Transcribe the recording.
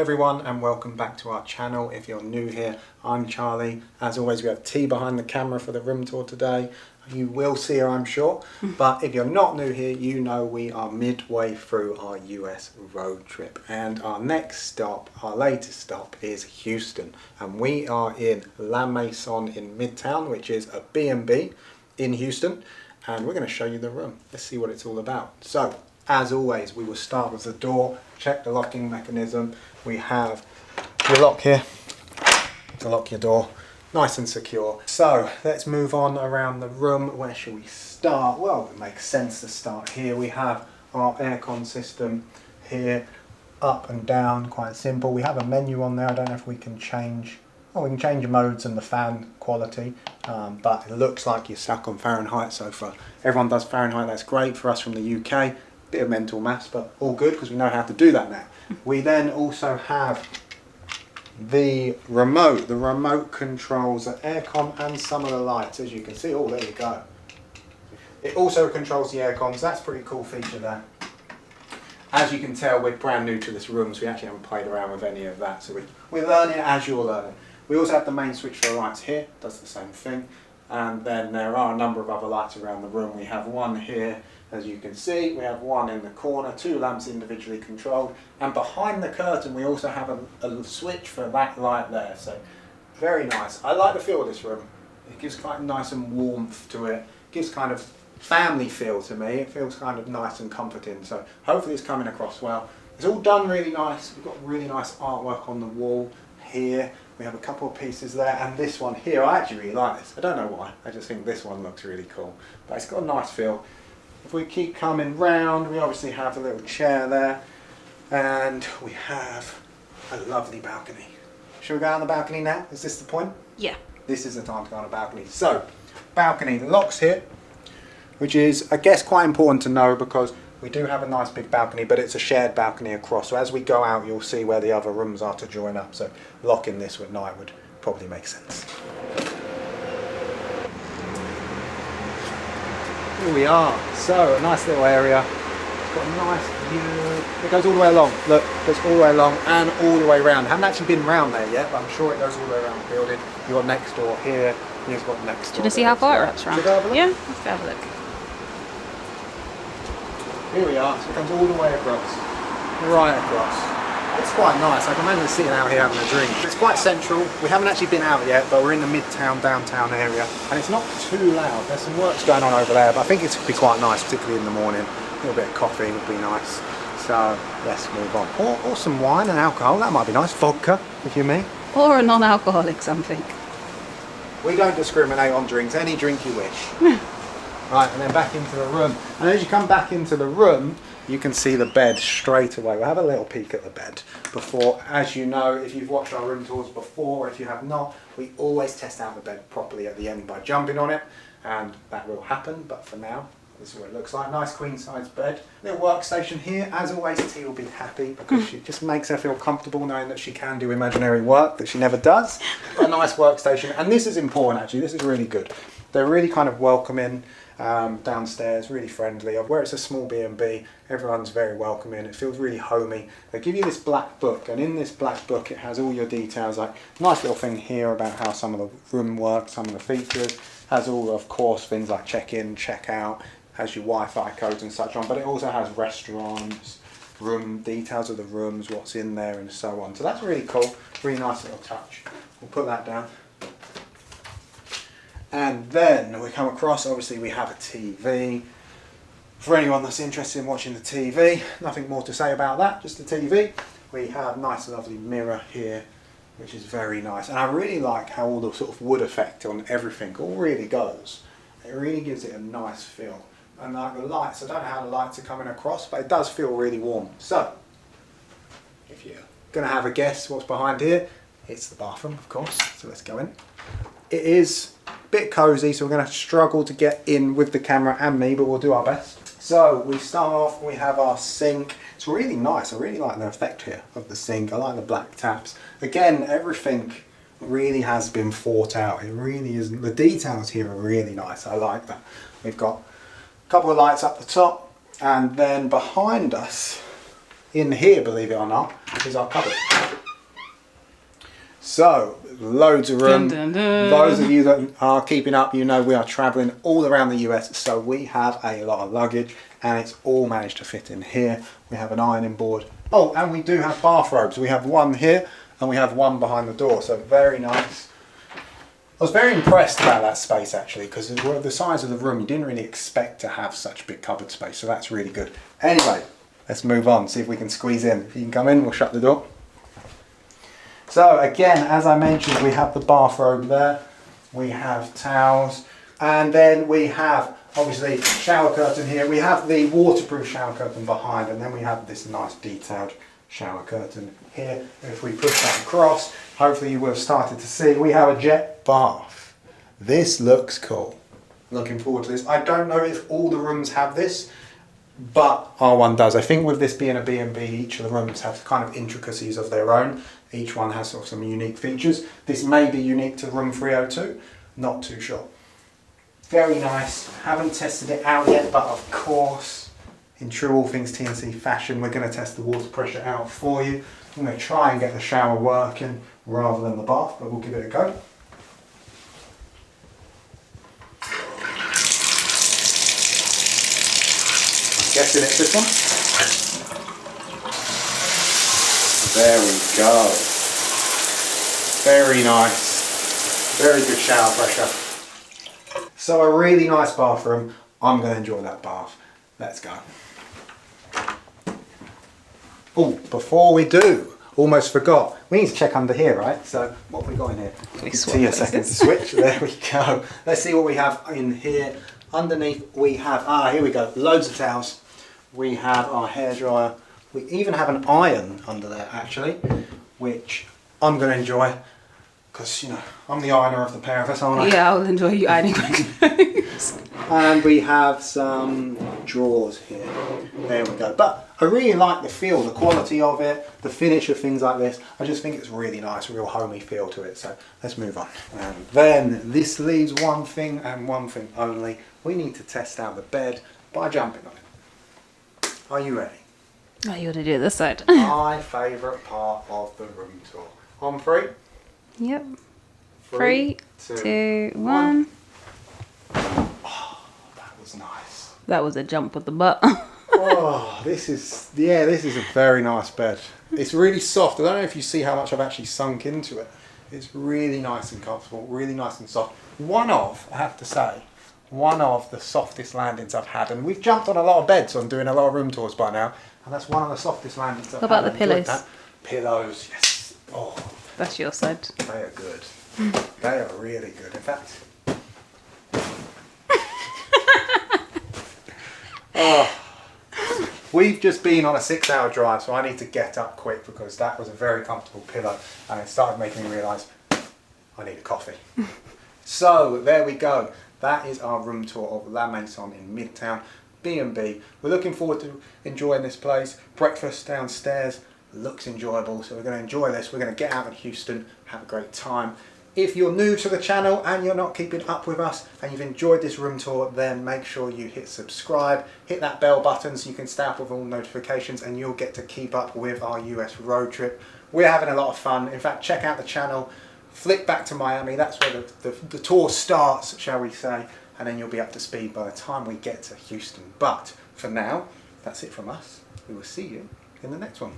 everyone and welcome back to our channel. If you're new here, I'm Charlie. As always, we have T behind the camera for the room tour today. You will see her, I'm sure, but if you're not new here, you know we are midway through our US road trip and our next stop, our latest stop, is Houston, and we are in La Maison in Midtown, which is a B&B in Houston, and we're going to show you the room. Let's see what it's all about. So as always, we will start with the door, check the locking mechanism. We have your lock here to lock your door, nice and secure. So let's move on around the room. Where should we start? Well, it makes sense to start here. We have our aircon system here, up and down, quite simple. We have a menu on there. I don't know if we can change, we can change the modes and the fan quality, but it looks like you're stuck on Fahrenheit so far. Everyone does Fahrenheit, that's great. For us from the UK, bit of mental maths, but all good because we know how to do that now. We then also have the remote. The remote controls the aircon and some of the lights, as you can see. Oh, there you go. It also controls the aircon, so that's a pretty cool feature there. As you can tell, we're brand new to this room, so we actually haven't played around with any of that. So we're learning as you're learning. We also have the main switch for the lights here, does the same thing. And then there are a number of other lights around the room. We have one here, as you can see. We have one in the corner, two lamps individually controlled. And behind the curtain, we also have a switch for that light there. So very nice. I like the feel of this room. It gives quite nice and warmth to it. It gives kind of family feel to me. It feels kind of nice and comforting. So hopefully it's coming across well. It's all done really nice. We've got really nice artwork on the wall here. We have a couple of pieces there, and this one here, I actually really like this. I don't know why, I just think this one looks really cool. But it's got a nice feel. If we keep coming round, we obviously have a little chair there, and we have a lovely balcony. Shall we go on the balcony now? Is this the point? Yeah. This is the time to go on a balcony. So, balcony, the locks here, which is, I guess, quite important to know because we do have a nice big balcony, but it's a shared balcony across. So as we go out, you'll see where the other rooms are to join up. So locking this at night would probably make sense. Here we are. So a nice little area. It's got a nice view. It goes all the way along. Look, it goes all the way along and all the way around. I haven't actually been round there yet, but I'm sure it goes all the way around the building. You've got next door here. You've got next door. Do you see how far it wraps around? Yeah, let's have a look. Here we are, so it comes all the way across, right across. It's quite nice. I can imagine sitting out here having a drink. It's quite central. We haven't actually been out yet, but we're in the Midtown downtown area, and it's not too loud. There's some works going on over there, but I think it's be quite nice, particularly in the morning. A little bit of coffee would be nice. So let's move on. Or some wine and alcohol. That might be nice. Vodka, if you mean. Or a non-alcoholic something. We don't discriminate on drinks. Any drink you wish. Right, and then back into the room. And as you come back into the room, you can see the bed straight away. We'll have a little peek at the bed before. As you know, if you've watched our room tours before, or if you have not, we always test out the bed properly at the end by jumping on it, and that will happen. But for now, this is what it looks like. Nice queen size bed. Little workstation here. As always, T will be happy because she just makes her feel comfortable knowing that she can do imaginary work that she never does. But a nice workstation, and this is important actually. This is really good. They're really kind of welcoming. Downstairs, really friendly. Where it's a small B&B, everyone's very welcoming. It feels really homey. They give you this black book, and in this black book it has all your details, like nice little thing here about how some of the room works, some of the features. Has all, of course, things like check-in, check-out, has your Wi-Fi codes and such on, but it also has restaurants, room details of the rooms, what's in there and so on. So that's really cool, really nice little touch. We'll put that down. And then we come across, obviously we have a TV. For anyone that's interested in watching the TV, nothing more to say about that, just the TV. We have a nice lovely mirror here, which is very nice. And I really like how all the sort of wood effect on everything all really goes. It really gives it a nice feel. And like the lights, I don't know how the lights are coming across, but it does feel really warm. So, if you're gonna have a guess what's behind here, it's the bathroom, of course. So let's go in. It is a bit cozy, so we're going to struggle to get in with the camera and me, but we'll do our best. So we start off, we have our sink. It's really nice. I really like the effect here of the sink. I like the black taps. Again, everything really has been thought out. It really is. The details here are really nice. I like that. We've got a couple of lights up the top, and then behind us in here, believe it or not, is our cupboard. So, loads of room. Dun, dun, dun. Those of you that are keeping up, you know we are travelling all around the US, so we have a lot of luggage, and it's all managed to fit in here. We have an ironing board. Oh, and we do have bathrobes. We have one here, and we have one behind the door, so very nice. I was very impressed about that space actually, because the size of the room, you didn't really expect to have such big cupboard space, so that's really good. Anyway, let's move on, see if we can squeeze in. If you can come in, we'll shut the door. So again, as I mentioned, we have the bathrobe there, we have towels, and then we have obviously shower curtain here. We have the waterproof shower curtain behind, and then we have this nice detailed shower curtain here. If we push that across, hopefully you will have started to see, we have a jet bath. This looks cool. Looking forward to this. I don't know if all the rooms have this, but our one does. I think with this being a B&B, each of the rooms have kind of intricacies of their own. Each one has sort of some unique features. This may be unique to room 302, not too sure. Very nice. Haven't tested it out yet, but of course, in true all things TNC fashion, we're going to test the water pressure out for you. I'm going to try and get the shower working rather than the bath, but we'll give it a go. I'm guessing it's this one. There we go. Very nice. Very good shower pressure. So a really nice bathroom. I'm going to enjoy that bath. Let's go. Oh, before we do, almost forgot. We need to check under here, right? So what have we got in here? See a second to switch. There we go. Let's see what we have in here. Underneath we have, here we go. Loads of towels. We have our hairdryer. We even have an iron under there actually, which I'm going to enjoy because, you know, I'm the ironer of the pair of us, aren't I? Yeah, I'll enjoy you ironing my clothes. And we have some drawers here. There we go. But I really like the feel, the quality of it, the finish of things like this. I just think it's really nice, a real homey feel to it. So let's move on. And then this leaves one thing and one thing only. We need to test out the bed by jumping on it. Are you ready? Oh, you want to do it this side? My favourite part of the room tour. On three? Yep. 3, 2, 1. Oh, that was nice. That was a jump with the butt. Oh, this is a very nice bed. It's really soft. I don't know if you see how much I've actually sunk into it. It's really nice and comfortable, really nice and soft. I have to say, one of the softest landings I've had. And we've jumped on a lot of beds on doing a lot of room tours by now. And that's one of the softest landings I've had. What about the pillows? Pillows, yes. Oh, That's your side. they are good. They are really good. In fact, we've just been on a 6-hour drive, so I need to get up quick because that was a very comfortable pillow and it started making me realise I need a coffee. So there we go. That is our room tour of La Maison in Midtown, B&B. We're looking forward to enjoying this place. Breakfast downstairs looks enjoyable, so we're going to enjoy this. We're going to get out in Houston, have a great time. If you're new to the channel and you're not keeping up with us and you've enjoyed this room tour, then make sure you hit subscribe, hit that bell button so you can stay up with all notifications and you'll get to keep up with our US road trip. We're having a lot of fun. In fact, check out the channel, flick back to Miami, that's where the tour starts, shall we say, and then you'll be up to speed by the time we get to Houston. But for now, that's it from us. We will see you in the next one.